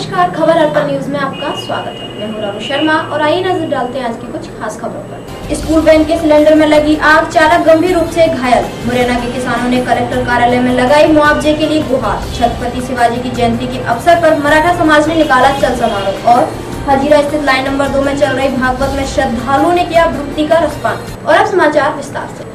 नमस्कार, खबर अर्पण न्यूज में आपका स्वागत है। मैं हूं रानू शर्मा और आइए नजर डालते हैं आज की कुछ खास खबरों पर। स्कूल वैन के सिलेंडर में लगी आग, चालक गंभीर रूप से घायल। मुरैना के किसानों ने कलेक्टर कार्यालय में लगाई मुआवजे के लिए गुहार। छत्रपति शिवाजी की जयंती के अवसर पर मराठा समाज ने निकाला चल समारोह। और हजीरा स्थित लाइन नंबर 2 में चल रही भागवत में श्रद्धालुओं ने किया भक्ति का रसपान। और अब समाचार विस्तार से।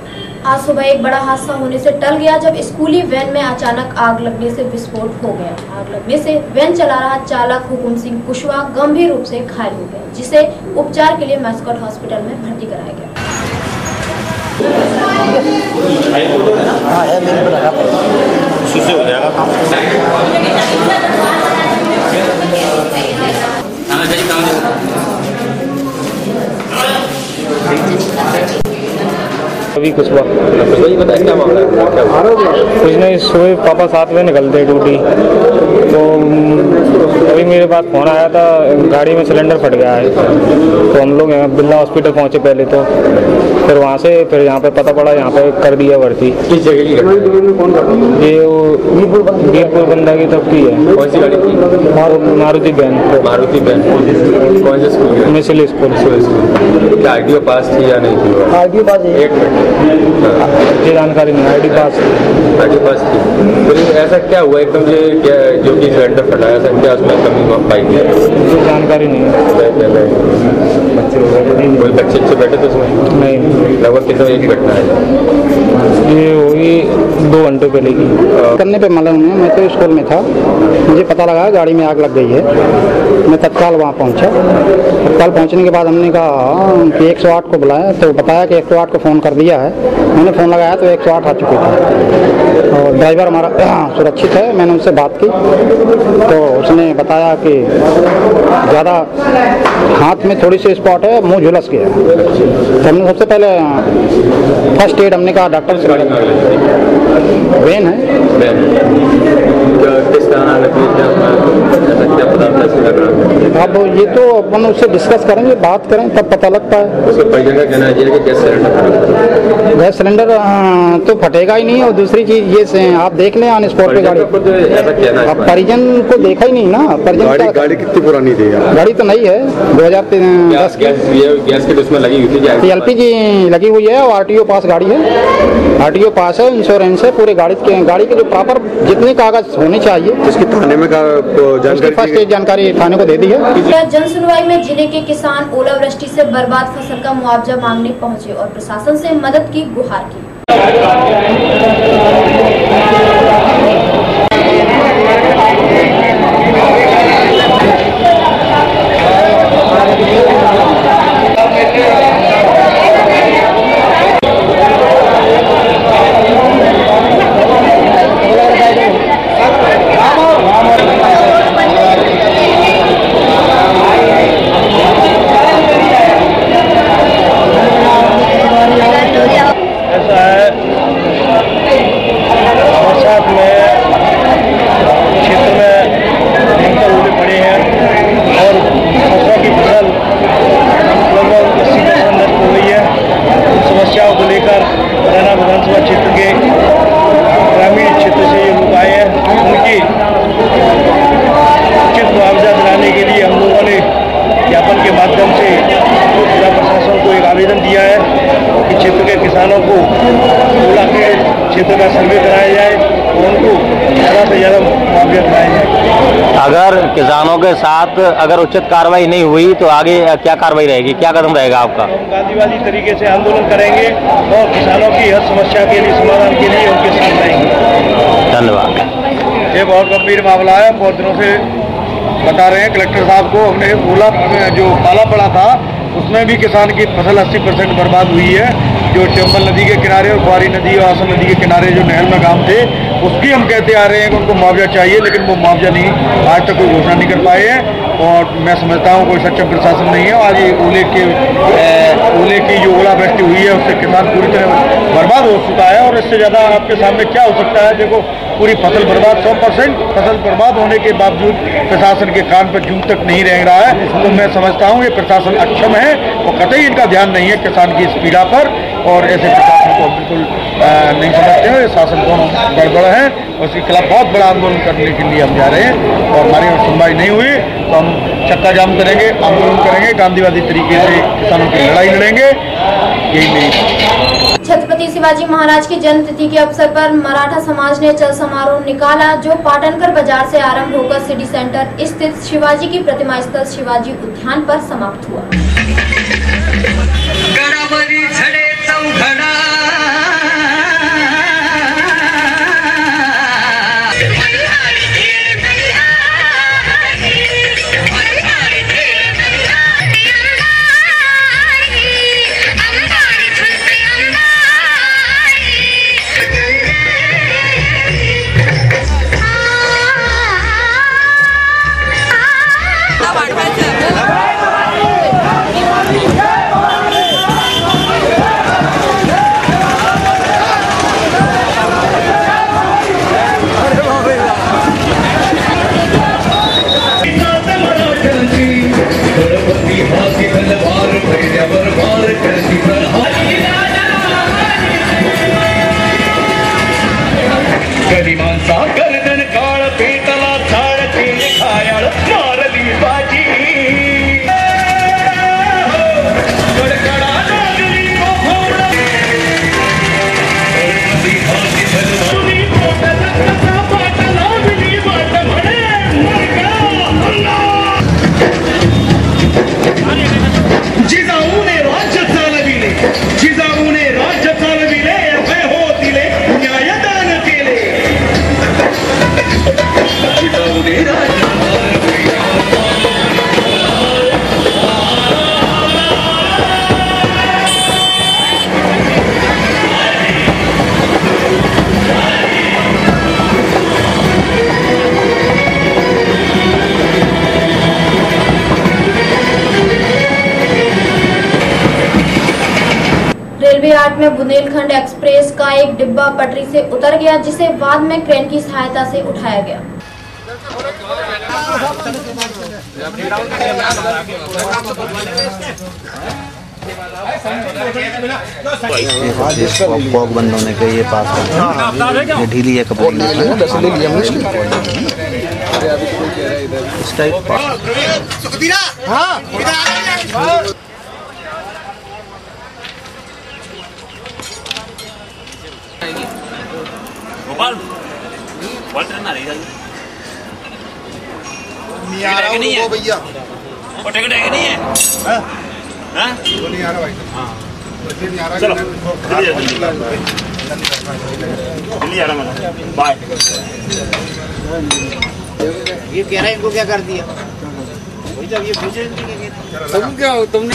आज सुबह एक बड़ा हादसा होने से टल गया जब स्कूली वैन में अचानक आग लगने से विस्फोट हो गया। आग लगने से वैन चला रहा चालक हुकुम सिंह कुशवाहा गंभीर रूप से घायल हो गए, जिसे उपचार के लिए मैस्कॉट हॉस्पिटल में भर्ती कराया गया। अभी कुछ बताया क्या मामला है? कुछ नहीं, सुबह पापा साथ में निकलते ड्यूटी, तो अभी मेरे पास फोन आया था गाड़ी में सिलेंडर फट गया है। तो हम लोग यहाँ बिरला हॉस्पिटल पहुँचे पहले, तो फिर वहाँ से फिर यहाँ पे पता पड़ा, यहाँ पे कर दिया भर्ती। किस जगह की? ये वीरपुर बंदा की तरफ की है। कौन सी गाड़ी थी? मारुति वैन। मारुति वैन कौन से स्कूल? Missile school. क्या आरटीओ पास थी या नहीं थी? आरटीओ पास है। एक मिनट, ये जानकारी नहीं। आरटीओ पास थी। फिर ऐसा क्या हुआ एकदम से, क्या जो कि सिलेंडर फटा, ऐसा क्या उसमें कमी पाई गई? जानकारी नहीं है। कोई बच्चे बैठे तो उसमें नहीं? लगभग कितना एक घटना है ये होगी 2 घंटे पहले की। करने पे मालूम है, मैं तो स्कूल में था, मुझे पता लगा गाड़ी में आग लग गई है। मैं तत्काल वहाँ पहुँचा। तत्काल पहुँचने के बाद हमने कहा कि 108 को बुलाया, तो बताया कि 108 को फ़ोन कर दिया है। मैंने फ़ोन लगाया तो 108 आ चुकी थी और ड्राइवर हमारा सुरक्षित है। मैंने उनसे बात की तो उसने बताया कि ज़्यादा हाथ में थोड़ी सी स्पॉट है, मुँह झुलस गया। तो हमने सबसे पहले फर्स्ट एड हमने कहा डॉक्टर से। वेन है। अब ये तो अपन उससे डिस्कस करेंगे, बात करें तब पता लगता है। गैस सिलेंडर तो फटेगा ही नहीं। और दूसरी चीज ये आप देख लें ऑन स्पॉट पे गाड़ी, अब परिजन को देखा ही नहीं ना। परिजन गाड़ी कितनी पुरानी थी? गाड़ी तो नहीं है, 2010 की। गैस की उसमें लगी हुई थी, एलपीजी लगी हुई है और आरटीओ पास गाड़ी है। आरटीओ पास है, इंश्योरेंस है, पूरे गाड़ी के जो प्रॉपर जितने कागज होने चाहिए इसकी थाने में जानकारी थाने को दे दी है। जन सुनवाई में जिले के किसान ओलावृष्टि से बर्बाद फसल का मुआवजा मांगने पहुंचे और प्रशासन से मदद की गुहार की। मुरैना विधानसभा क्षेत्र के ग्रामीण क्षेत्र से ये लोग आए हैं। उनकी उचित मुआवजा दिलाने के लिए हम लोगों ने ज्ञापन के माध्यम से जिला प्रशासन को एक आवेदन दिया है कि क्षेत्र के किसानों को ओला के क्षेत्र का सर्वे कराया जाए और उनको ज़्यादा से ज़्यादा मुआवजा दिलाया जाए। अगर किसानों के साथ अगर उचित कार्रवाई नहीं हुई तो आगे क्या कार्रवाई रहेगी, क्या कदम रहेगा आपका? हम गांधीवादी तरीके से आंदोलन करेंगे और किसानों की हर समस्या के लिए समाधान के लिए उनके साथ रहेंगे। धन्यवाद। ये बहुत गंभीर मामला है। बहुत दिनों से बता रहे हैं कलेक्टर साहब को। हमने ओला जो पाला पड़ा था उसमें भी किसान की फसल 80% बर्बाद हुई है। जो चंबल नदी के किनारे और ग्वारी नदी और आसम नदी के किनारे जो नहर में गांव थे, उसकी हम कहते आ रहे हैं कि उनको मुआवजा चाहिए, लेकिन वो मुआवजा नहीं, आज तक कोई घोषणा नहीं कर पाए हैं। और मैं समझता हूँ कोई सक्षम प्रशासन नहीं है। आज ये ओले की जो ओलावृष्टि हुई है उससे किसान पूरी तरह बर्बाद हो चुका है। और इससे ज़्यादा आपके सामने क्या हो सकता है? देखो, पूरी फसल बर्बाद, 100% फसल बर्बाद होने के बावजूद प्रशासन के कान पर जूं तक नहीं रह रहा है। तो मैं समझता हूँ ये प्रशासन अक्षम है और कतई इनका ध्यान नहीं है किसान की इस पीड़ा पर। और ऐसे प्रशासन को बिल्कुल नहीं समझते हैं। ये शासन कौन गड़बड़ है और उसके खिलाफ बहुत बड़ा आंदोलन करने के लिए हम जा रहे हैं और हमारी सुनवाई नहीं हुई तो हम चक्का जाम करेंगे, आंदोलन करेंगे, गांधीवादी तरीके से किसानों की लड़ाई लड़ेंगे। यही मेरी। छत्रपति शिवाजी महाराज की जन्म तिथि के अवसर पर मराठा समाज ने चल समारोह निकाला, जो पाटनकर बाजार से आरंभ होकर सिटी सेंटर स्थित शिवाजी की प्रतिमा स्थल शिवाजी उद्यान पर समाप्त हुआ। रेलवे यार्ड में बुंदेलखंड एक्सप्रेस का एक डिब्बा पटरी से उतर गया, जिसे बाद में क्रेन की सहायता से उठाया गया। पॉक बंद होने के ये पास ये ढीली है कपड़े गोपाल नहीं आ रहा हूँ भैया, वो टिकट है नहीं है, हाँ वो नहीं आ रहा भाई, हाँ नहीं आ रहा, चलो दिल्ली आ रहा मैं, बाय। ये कह रहा है इनको क्या कर दिया, वही जब ये पूछे तुम क्या हो, तुमने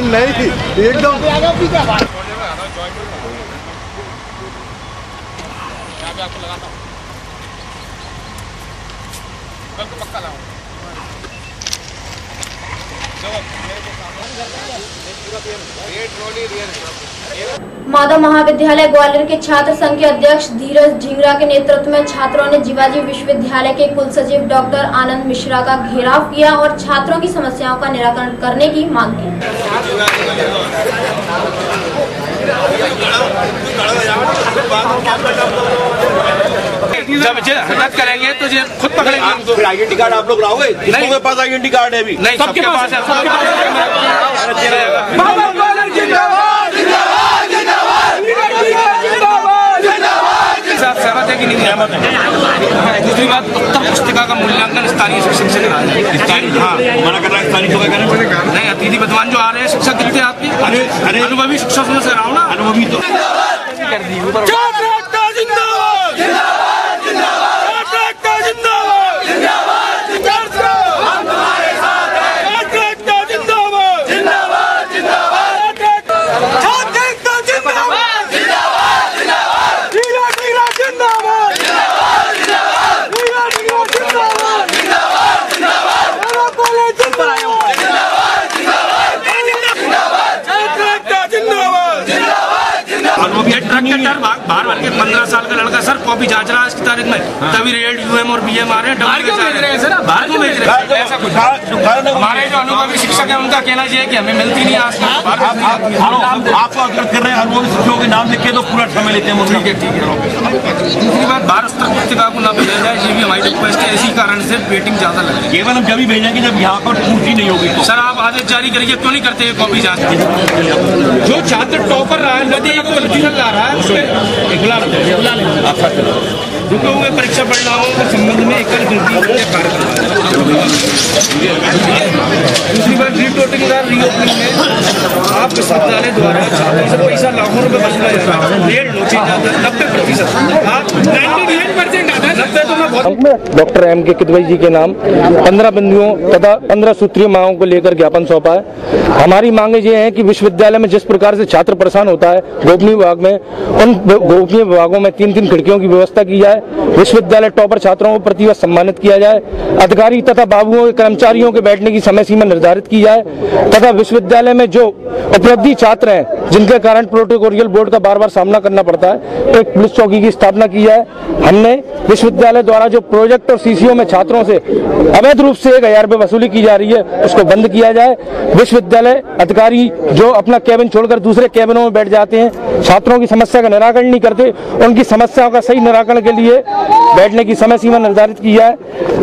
नहीं एकदम माधव महाविद्यालय ग्वालियर के छात्र संघ के अध्यक्ष धीरज ढींगरा के नेतृत्व में छात्रों ने जीवाजी विश्वविद्यालय के कुल सचिव डॉक्टर आनंद मिश्रा का घेराव किया और छात्रों की समस्याओं का निराकरण करने की मांग की। जब हरकत करेंगे तो ये खुद पकड़ेंगे। फिर आइडेंटी कार्ड आप लोग लाओगे? किसके पास आइडेंटी कार्ड है अभी? नहीं, सबके पास है, सबके पास सहमत है कि नहीं सहमत है? दूसरी बात, उत्तर पुस्तिका का मूल्यांकन स्थानीय शिक्षक से कराना। हाँ, मना कर रहा है स्थानीय को नहीं, अतिथि विद्वान जो आ रहे हैं शिक्षक कितने आपके अनुभवी शिक्षक से रहा हूँ ना, अनुभवी तो कर दी। बाहर भर के 15 साल का लड़का सर कॉपी जांच रहा है आज की तारीख में, तभी रेड यूएम और बीएम आ रहे हैं। बाहर क्यों भेज रहे हैं सर? बाहर क्यों भेज रहे हैं? ऐसा कुछ हमारे जो अनुभवी शिक्षक है उनका कहना चाहिए कि हमें मिलती नहीं आज तक। आपको अवगत कर रहे हैं, अनुभवी शिक्षकों के नाम लिख के तो पूरा समय लेते हैं। ठीक है। दूसरी बात, भारत स्तर पुस्तिका को ना भेजा जाए, ये भी हमारी रिक्वेस्ट है। इसी कारण से वेटिंग ज्यादा लग रही है। केवल हम जब भी भेजेंगे जब यहाँ पर पूर्ति नहीं होगी। सर आप आदेश जारी करिए, क्यों नहीं करते कॉपी जांच? जो छात्र टॉपर रहा है, नदी को प्रतिशत ला रहा है, उसके बुला रुके हुए परीक्षा परिणामों के संबंध में एकल गिनती कार्य करना। दूसरी बात, रीटोटिंग रीओपनिंग में आप विश्वविद्यालय द्वारा छात्रों से पैसा लाखों रुपए वसूला जाता है, रेट नोचे जाता है 90%। आप 99% आता है 90 तो मैं बहुत। डॉक्टर एम के किदवई जी के नाम 15 बिंदुओं तथा 15 सूत्रीय मांगों को लेकर ज्ञापन सौंपा है। हमारी मांगे ये हैं कि विश्वविद्यालय में जिस प्रकार से छात्र परेशान होता है गोपनीय विभाग में, उन गोपनीय विभागों में 3-3 खिड़कियों की व्यवस्था की जाए। विश्वविद्यालय टॉपर छात्रों को प्रतिवर्ष सम्मानित किया जाए। अधिकारी तथा बाबुओं के कर्मचारियों के बैठने की समय सीमा निर्धारित की जाए तथा विश्वविद्यालय में जो उपलब्धि छात्र हैं जिनके कारण प्रोटोकॉरियल बोर्ड का बार बार सामना करना पड़ता है, एक पुलिस चौकी की स्थापना की जाए। हमने विश्वविद्यालय द्वारा जो प्रोजेक्ट और सीसीओ में छात्रों से अवैध रूप से 1000 रुपये वसूली की जा रही है उसको बंद किया जाए। विश्वविद्यालय अधिकारी जो अपना कैबिन छोड़कर दूसरे कैबिनों में बैठ जाते हैं, छात्रों की समस्या का निराकरण नहीं करते, उनकी समस्याओं का सही निराकरण के लिए बैठने की समय सीमा निर्धारित की जाए।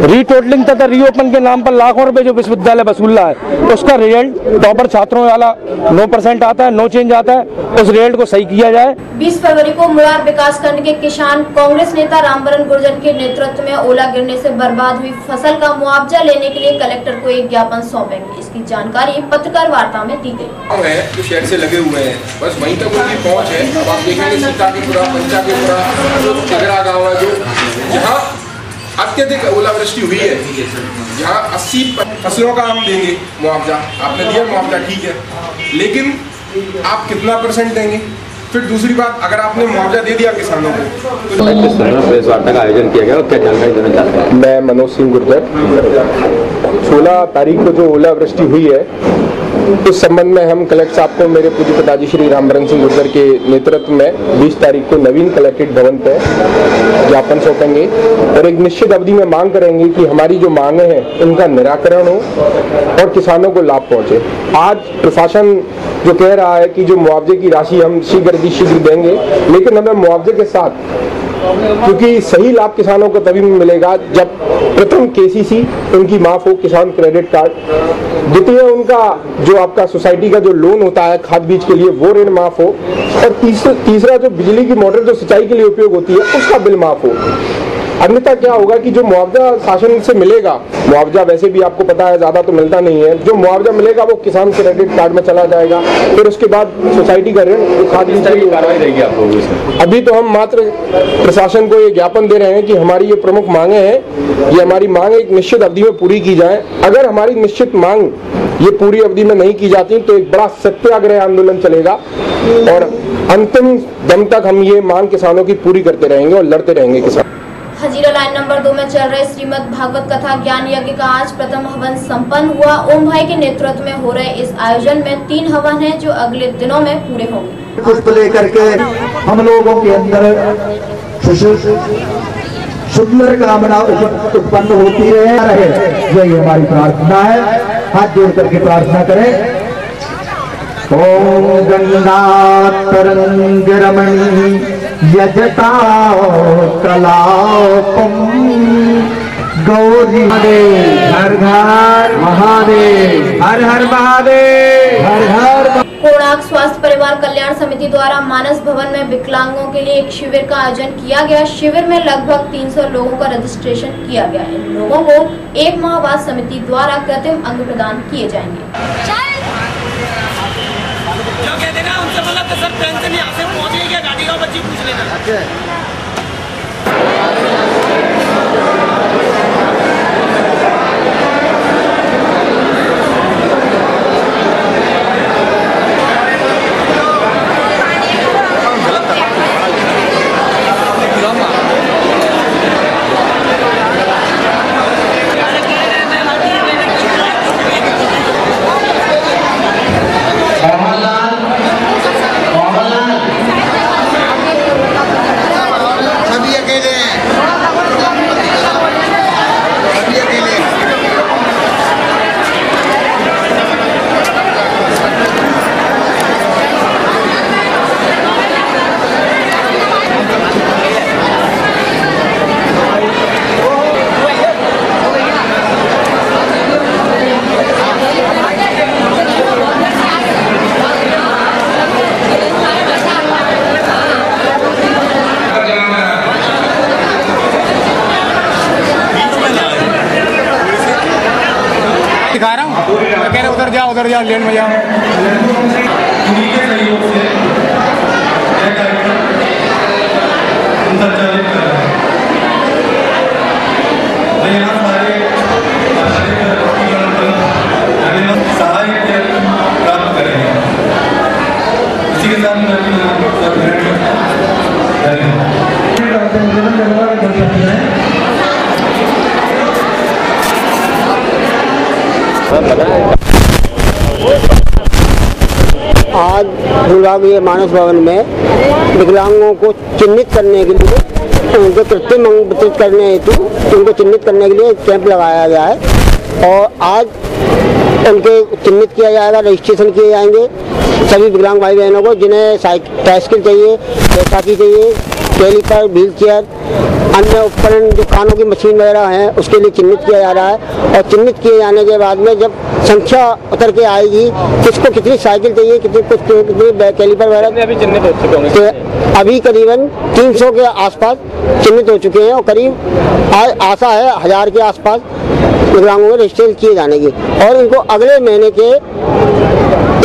रीटोटलिंग तथा रीओपन के नाम पर लाखों रुपए जो विश्वविद्यालय वसूल रहा है उसका रिजल्ट टॉपर छात्रों वाला 9% आता है, 9 चेंज आता है, उस रिजल्ट को सही किया जाए। 20 फरवरी को मुरार विकासखंड के किसान कांग्रेस नेता रामबरन गुर्जर के नेतृत्व में ओला गिरने से बर्बाद हुई फसल का मुआवजा लेने के लिए कलेक्टर को एक ज्ञापन सौंपेंगे। इसकी जानकारी पत्रकार वार्ता में दी गई। जो शहर से लगे हुए हैं बस वहीं तक उनकी पहुंच है। अब आप देखेंगे सीतापुरा, पंचापुरा, जो झगड़ा गाँव है, जो जहाँ अत्यधिक ओलावृष्टि हुई है, जहाँ 80 फसलों का हम देंगे मुआवजा, आपने दिया मुआवजा ठीक है, लेकिन आप कितना % देंगे? फिर दूसरी बात, अगर आपने मुआवजा दे दिया किसानों को प्रेस वार्ता का आयोजन किया गया और क्या जानकारी देना चाहते हैं? मैं मनोज सिंह गुर्जर। 16 तारीख को जो ओलावृष्टि हुई है उस संबंध में हम कलेक्टर साहब को मेरे पूज्य पिताजी श्री रामबरन सिंह गुर्जर के नेतृत्व में 20 तारीख को नवीन कलेक्ट्रेट भवन पर ज्ञापन सौंपेंगे और एक निश्चित अवधि में मांग करेंगे कि हमारी जो मांगे हैं उनका निराकरण हो और किसानों को लाभ पहुंचे। आज प्रशासन जो कह रहा है कि जो मुआवजे की राशि हम शीघ्र देंगे, लेकिन हमें मुआवजे के साथ, क्योंकि सही लाभ किसानों को तभी मिलेगा जब प्रथम केसीसी उनकी माफ हो, किसान क्रेडिट कार्ड, द्वितीय उनका जो आपका सोसाइटी का जो लोन होता है खाद बीज के लिए वो ऋण माफ हो, और तीसरा जो बिजली की मोटर जो सिंचाई के लिए उपयोग होती है उसका बिल माफ हो। अन्यथा क्या होगा कि जो मुआवजा शासन से मिलेगा, मुआवजा वैसे भी आपको पता है ज्यादा तो मिलता नहीं है, जो मुआवजा मिलेगा वो किसान क्रेडिट कार्ड में चला जाएगा, फिर उसके बाद सोसाइटी का ऋण खाद बीज की कार्रवाई रहेगी आप लोगों से। अभी तो हम मात्र प्रशासन को ये ज्ञापन दे रहे हैं कि हमारी ये प्रमुख मांगे हैं, ये हमारी मांग एक निश्चित अवधि में पूरी की जाए। अगर हमारी निश्चित मांग ये पूरी अवधि में नहीं की जाती तो एक बड़ा सत्याग्रह आंदोलन चलेगा और अंतिम दम तक हम ये मांग किसानों की पूरी करते रहेंगे और लड़ते रहेंगे किसान। हजीरा लाइन नंबर 2 में चल रहे श्रीमद् भागवत कथा ज्ञान यज्ञ का आज प्रथम हवन संपन्न हुआ। ओम भाई के नेतृत्व में हो रहे इस आयोजन में 3 हवन हैं जो अगले दिनों में पूरे होंगे। पुष्प लेकर के हम लोगों के अंदर सुंदर कामना उत्पन्न होती रहे, यही हमारी प्रार्थना है। हाथ जोड़ करके प्रार्थना करें। ओम गंगा तरंग रमणी यजता कलापम गौरी हर घर महादेव, हर हर महादेव, हर हर। कोणार्क स्वास्थ्य परिवार कल्याण समिति द्वारा मानस भवन में विकलांगों के लिए एक शिविर का आयोजन किया गया। शिविर में लगभग 300 लोगों का रजिस्ट्रेशन किया गया। इन लोगों को 1 माह बाद समिति द्वारा कृत्रिम अंग प्रदान किए जाएंगे। जो कहते ना उनसे बोला तो सर ट्रेन से नहीं आपसे पहुंच गई क्या गाड़ी का बच्ची पूछ लेना। उधर जा लेन में जा। आज विभागीय मानस भवन में विकलांगों को चिन्हित करने के लिए, उनके कृत्रिम अंग वितरित करने हेतु उनको चिन्हित करने के लिए कैंप लगाया गया है और आज उनके चिन्हित किया जाएगा, रजिस्ट्रेशन किए जाएंगे सभी विकलांग भाई बहनों को जिन्हें साइकिल चाहिए, बैसाखी चाहिए, कैलिपर, व्हील चेयर, अन्य उपकरण जो कानों की मशीन वगैरह हैं उसके लिए चिन्हित किया जा रहा है। और चिन्हित किए जाने के बाद में जब संख्या उतर के आएगी किसको कितनी साइकिल चाहिए, कितनी कैलिपर वगैरह अभी चिन्हित हो चुके होंगे, तो अभी करीबन 300 के आसपास चिन्हित हो चुके हैं और करीब आशा है 1000 के आसपास विकलांगों को रजिस्टर किए जाने की। और इनको अगले महीने के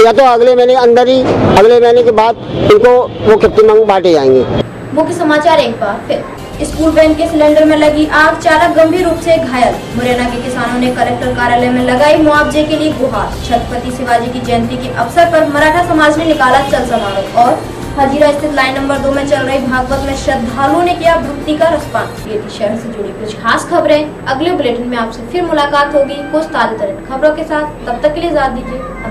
या तो अगले महीने अंदर ही अगले महीने के बाद इनको वो कृत्रिम अंग बांटे जाएंगे। मुख्य समाचार एक बार फिर। स्कूल वैन के सिलेंडर में लगी आग, चालक गंभीर रूप से घायल। मुरैना के किसानों ने कलेक्टर कार्यालय में लगाई मुआवजे के लिए गुहार। छत्रपति शिवाजी की जयंती के अवसर पर मराठा समाज ने निकाला चल समारोह। और हजीरा स्थित लाइन नंबर 2 में चल रही भागवत में श्रद्धालुओं ने किया भक्ति का रसपान। ये थी शहर से जुड़ी कुछ खास खबरें। अगले बुलेटिन में आपसे फिर मुलाकात होगी कुछ ताजा तरीन खबरों के साथ। तब तक के लिए इजाजत दीजिए।